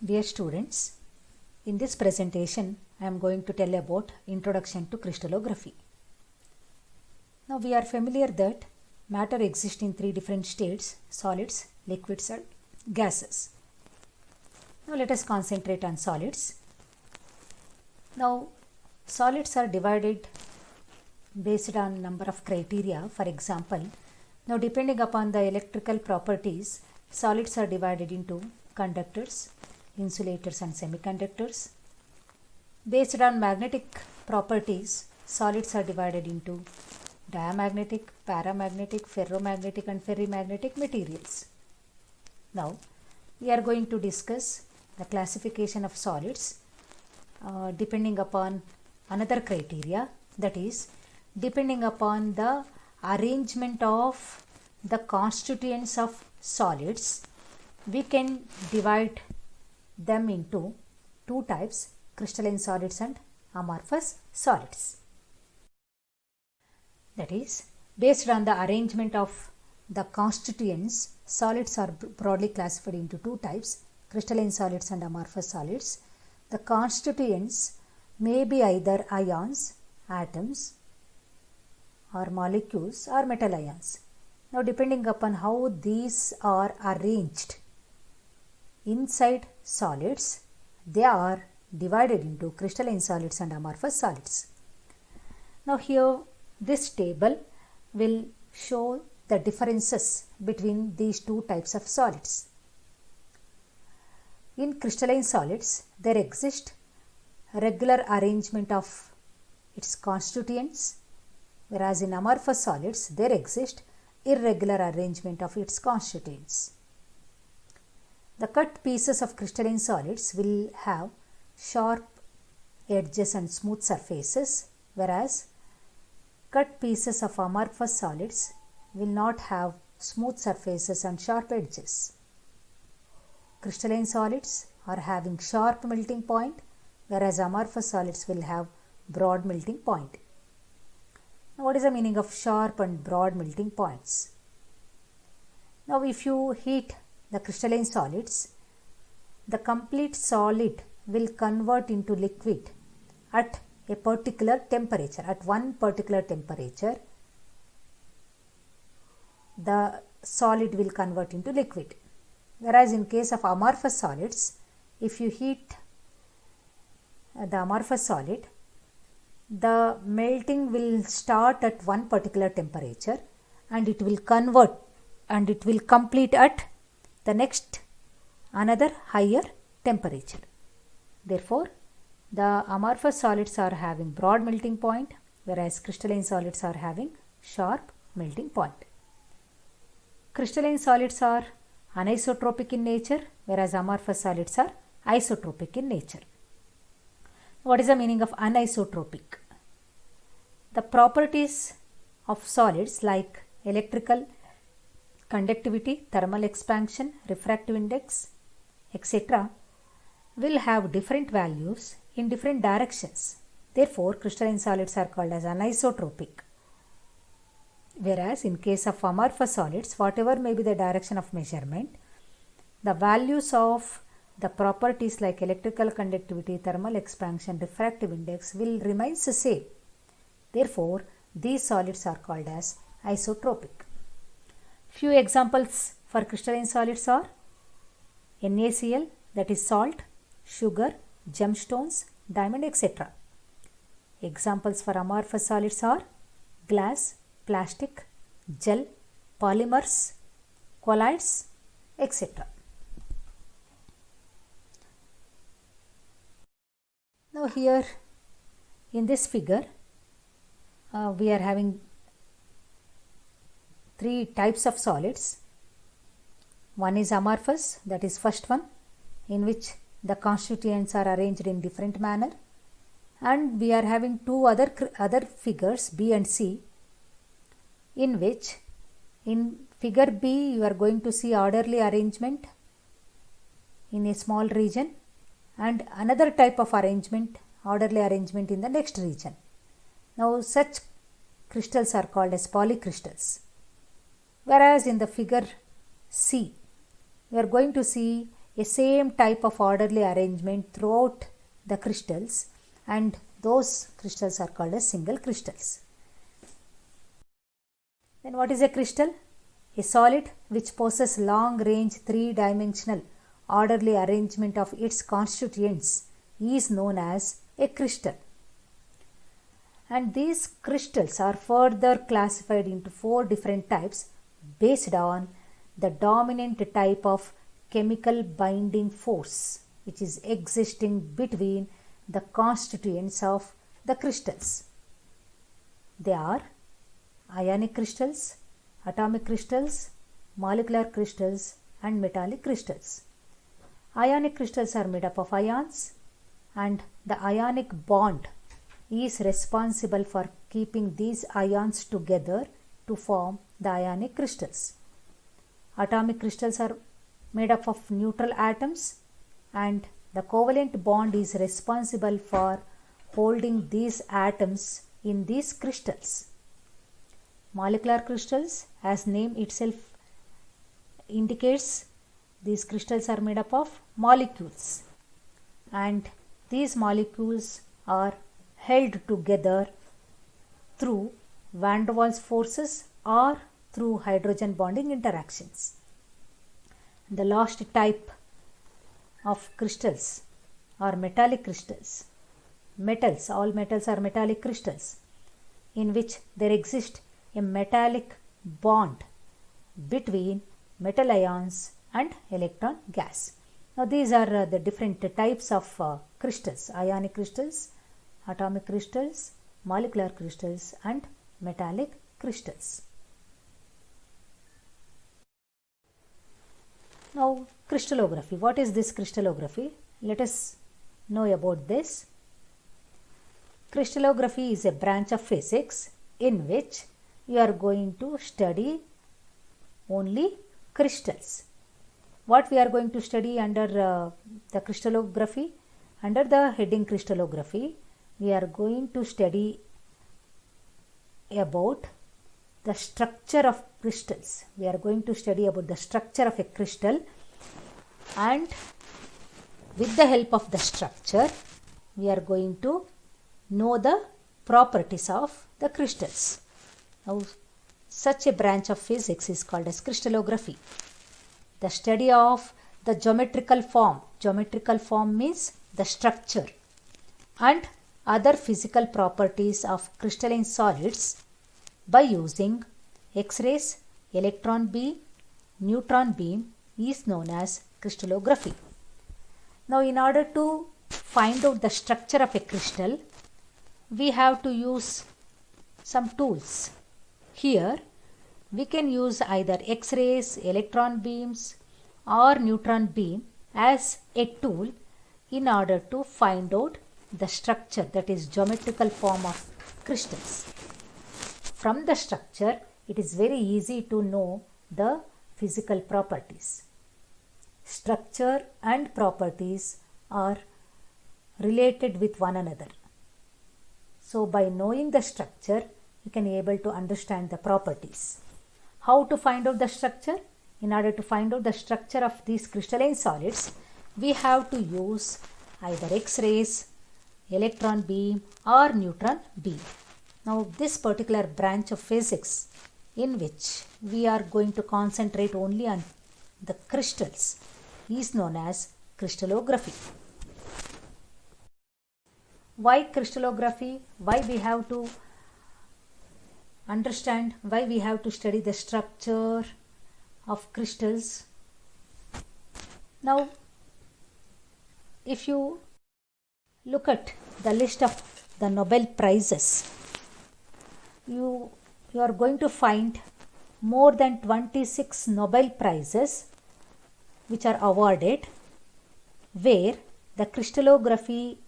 Dear students, in this presentation I am going to tell about Introduction to Crystallography. Now we are familiar that matter exists in three different states: solids, liquids and gases. Now let us concentrate on solids. Now solids are divided based on number of criteria. For example, now depending upon the electrical properties, solids are divided into conductors, insulators and semiconductors. Based on magnetic properties, solids are divided into diamagnetic, paramagnetic, ferromagnetic and ferrimagnetic materials. Now we are going to discuss the classification of solids depending upon another criteria, that is depending upon the arrangement of the constituents of solids. We can divide them into two types: crystalline solids and amorphous solids. That is, based on the arrangement of the constituents, solids are broadly classified into two types: crystalline solids and amorphous solids. The constituents may be either ions, atoms, or molecules or metal ions. Now depending upon how these are arranged inside solids, they are divided into crystalline solids and amorphous solids. Now here this table will show the differences between these two types of solids. In crystalline solids, there exists regular arrangement of its constituents, whereas in amorphous solids there exists irregular arrangement of its constituents. The cut pieces of crystalline solids will have sharp edges and smooth surfaces, whereas cut pieces of amorphous solids will not have smooth surfaces and sharp edges. Crystalline solids are having sharp melting point, whereas amorphous solids will have broad melting point. Now, what is the meaning of sharp and broad melting points? Now, if you heat the crystalline solids, the complete solid will convert into liquid at a particular temperature. At one particular temperature, the solid will convert into liquid. Whereas in case of amorphous solids, if you heat the amorphous solid, the melting will start at one particular temperature and it will convert and it will complete at the next another higher temperature. Therefore, the amorphous solids are having broad melting point, whereas crystalline solids are having sharp melting point. Crystalline solids are anisotropic in nature, whereas amorphous solids are isotropic in nature. What is the meaning of anisotropic? The properties of solids like electrical conductivity, thermal expansion, refractive index, etc. will have different values in different directions. Therefore, crystalline solids are called as anisotropic. Whereas in case of amorphous solids, whatever may be the direction of measurement, the values of the properties like electrical conductivity, thermal expansion, refractive index will remain the same. Therefore, these solids are called as isotropic. Few examples for crystalline solids are NaCl, that is salt, sugar, gemstones, diamond, etc. Examples for amorphous solids are glass, plastic, gel, polymers, colloids, etc. Now here in this figure, we are having three types of solids. One is amorphous, that is first one, in which the constituents are arranged in different manner, and we are having two other figures, B and C, in which in figure B you are going to see orderly arrangement in a small region and another type of arrangement, orderly arrangement in the next region. Now such crystals are called as polycrystals. Whereas in the figure C, we are going to see a same type of orderly arrangement throughout the crystals, and those crystals are called as single crystals. Then what is a crystal? A solid which possesses long range three-dimensional orderly arrangement of its constituents is known as a crystal. And these crystals are further classified into 4 different types based on the dominant type of chemical binding force which is existing between the constituents of the crystals. They are ionic crystals, atomic crystals, molecular crystals, and metallic crystals. Ionic crystals are made up of ions, and the ionic bond is responsible for keeping these ions together to form the ionic crystals. Atomic crystals are made up of neutral atoms, and the covalent bond is responsible for holding these atoms in these crystals. Molecular crystals, as name itself indicates, these crystals are made up of molecules, and these molecules are held together through van der Waals forces or through hydrogen bonding interactions. The last type of crystals are metallic crystals. Metals, all metals are metallic crystals, in which there exists a metallic bond between metal ions and electron gas. Now these are the different types of crystals: ionic crystals, atomic crystals, molecular crystals, and metallic crystals. Now crystallography. What is this crystallography? Let us know about this. Crystallography is a branch of physics in which you are going to study only crystals. What we are going to study under the crystallography? Under the heading crystallography, we are going to study about the structure of crystals. We are going to study about the structure of a crystal, and with the help of the structure, we are going to know the properties of the crystals. Now, such a branch of physics is called as crystallography. The study of the geometrical form. Geometrical form means the structure and other physical properties of crystalline solids by using X-rays, electron beam, neutron beam is known as crystallography. Now, in order to find out the structure of a crystal, we have to use some tools. Here, we can use either X-rays, electron beams, or neutron beam as a tool in order to find out the structure, that is geometrical form of crystals. From the structure, it is very easy to know the physical properties. Structure and properties are related with one another. So by knowing the structure, you can be able to understand the properties. How to find out the structure? In order to find out the structure of these crystalline solids, we have to use either X-rays, electron beam, or neutron beam. Now this particular branch of physics in which we are going to concentrate only on the crystals is known as crystallography. Why crystallography? Why we have to understand, why we have to study the structure of crystals? Now, if you look at the list of the Nobel Prizes, you are going to find more than 26 Nobel Prizes which are awarded, where the crystallography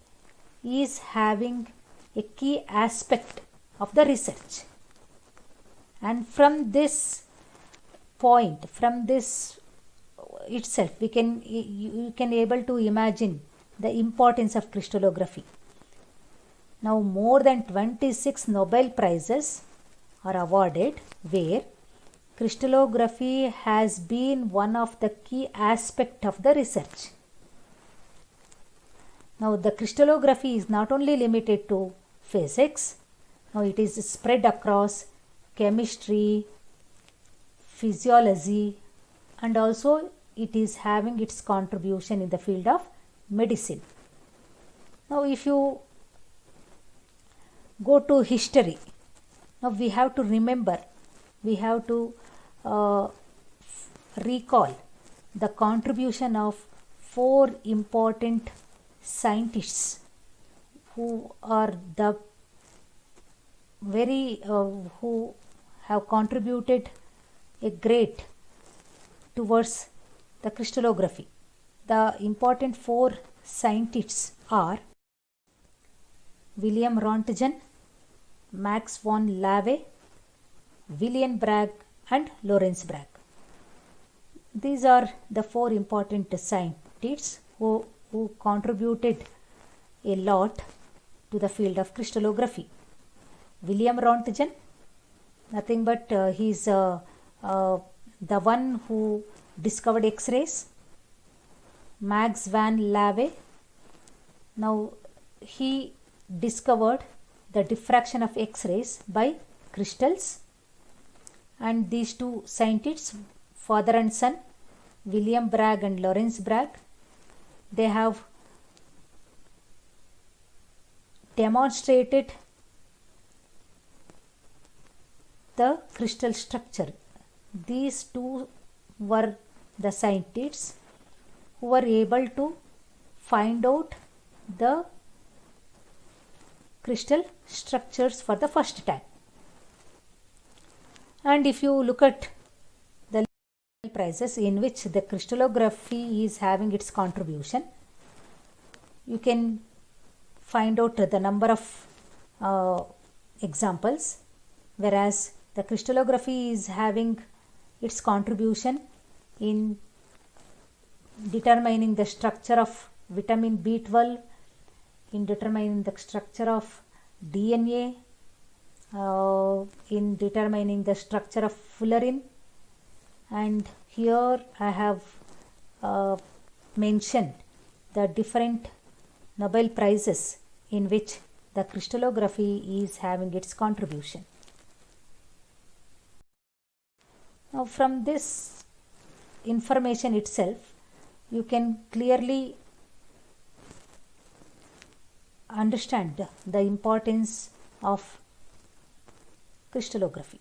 is having a key aspect of the research. And from this point, from this itself, you can be able to imagine the importance of crystallography. Now more than 26 Nobel Prizes are awarded, where crystallography has been one of the key aspects of the research. Now the crystallography is not only limited to physics, now it is spread across chemistry, physiology, and also it is having its contribution in the field of medicine. Now if you go to history, now we have to remember, we have to recall the contribution of 4 important scientists who are the very who have contributed a great towards the crystallography. The important 4 scientists are William Röntgen, Max von Laue, Wilhelm Bragg and Lorenz Bragg. These are the 4 important scientists who contributed a lot to the field of crystallography. William Röntgen, nothing but he is the one who discovered X-rays. Max van Laue, now he discovered the diffraction of X-rays by crystals, and these 2 scientists, father and son, William Bragg and Lorenz Bragg, they have demonstrated the crystal structure. These 2 were the scientists who were able to find out the crystal structures for the first time. And if you look at the prizes in which the crystallography is having its contribution, you can find out the number of examples, whereas the crystallography is having its contribution in determining the structure of vitamin B12, in determining the structure of DNA, in determining the structure of fullerene, and here I have mentioned the different Nobel prizes in which the crystallography is having its contribution. Now from this information itself, you can clearly understand the importance of crystallography.